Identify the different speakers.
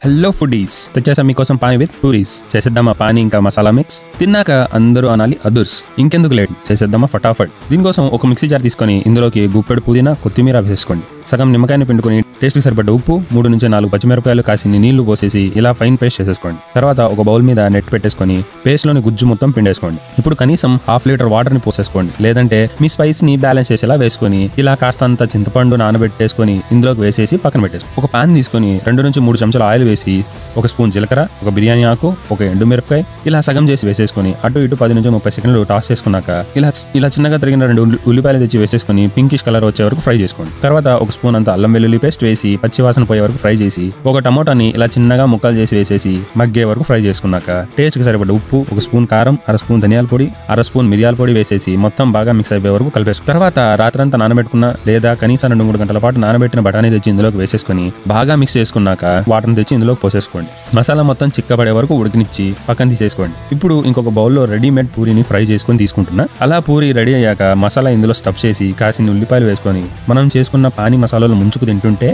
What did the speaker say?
Speaker 1: Hello foodies, తెచ్చేసా మీకోసం pani with puris. చేసేద్దామా పానీ ఇంకా మసాలా మిక్స్. తిన్నాక అందరూ అనాలి అదుర్స్. ఇంకెందుకు లేట్, చేసేద్దామా ఫటాఫట్. దీనికోసం ఒక మిక్సీ జార్ తీసుకొని ఇందులోకి గుప్పెడు పుదీనా, కొత్తిమీర వేసేసుకోండి. సగం నిమ్మకాయని పిండుకొని టేస్ట్కి సరిపడ్డ ఉప్పు, 3 నుంచి 4 పచ్చిమిరపకాయలు కాసిని నీళ్లు పోసేసి ఇలా ఫైన్ పేస్ట్ చేసేసుకోండి. తర్వాత ఒక బౌల్ మీద నెట్ పెట్టేసుకొని పేస్ట్లోని గుజ్జు మొత్తం పిండేసుకోండి. ఇప్పుడు కనీసం ½ లీటర్ వాటర్ని పోసేసుకోండి. లేదంటే మీ స్పైస్ని బ్యాలెన్స్ చేసేలా వేసుకొని ఇలా కాస్తంత చింతపండు నానబెట్టేసుకొని ఇందులోకి వేసేసి పక్కన పెట్టేసుకోండి. ఒక పాన్ తీసుకొని 2 నుంచి 3 చెంచాల ఆయిల్ వేసి 1 స్పూన్ జీలకర్ర, ఒక బిర్యానీ ఆకు, ఒక ఎండుమిరపకాయ ఇలా సగం చేసి వేసేసుకొని అటు ఇటు 10 నుంచి 30 సెకండ్లు టాస్ చేసుకున్నాక ఇలా చిన్నగా తరిగిన 2 ఉల్లిపాయలు తెచ్చి వేసేసుకొని పింకిష్ కలర్ వచ్చే వరకు ఫ్రై చేసుకోండి. తర్వాత 1 స్పూన్ అంత అల్లం వెల్లుల్లి పేస్ట్ వేసి పచ్చివాసన పోయే వరకు ఫ్రై చేసి ఒక టమోటాని ఇలా చిన్నగా ముక్కలు చేసి వేసేసి మగ్గే వరకు ఫ్రై చేసుకున్నాక టేస్ట్కి సరిపడ్డ ఉప్పు, 1 స్పూన్ కారం, 1/2 స్పూన్ ధనియాల పొడి, 1/2 స్పూన్ మిరియాల పొడి వేసేసి మొత్తం బాగా మిక్స్ అయిపోయే వరకు కలిపేసుకుని తర్వాత రాత్రంతా నానబెట్టుకున్న లేదా కనీసం 2-3 గంటల పాటు నానబెట్టిన బఠానీ తెచ్చి ఇందులోకి వేసేసుకొని బాగా మిక్స్ చేసుకున్నాక వాటర్ని తెచ్చి ఇందులోకి పోసేసుకోండి. మసాలా మొత్తం చిక్కబడే వరకు ఉడికినిచ్చి పక్కన తీసేసుకోండి. ఇప్పుడు ఇంకొక బౌల్లో రెడీమేడ్ పూరీని ఫ్రై చేసుకొని తీసుకుంటున్నా. అలా పూరి రెడీ అయ్యాక మసాలా ఇందులో స్టఫ్ చేసి కాసిన్ని ఉల్లిపాయలు వేసుకొని మనం చేసుకున్న పానీ మసాలాలు ముంచుకు తింటుంటే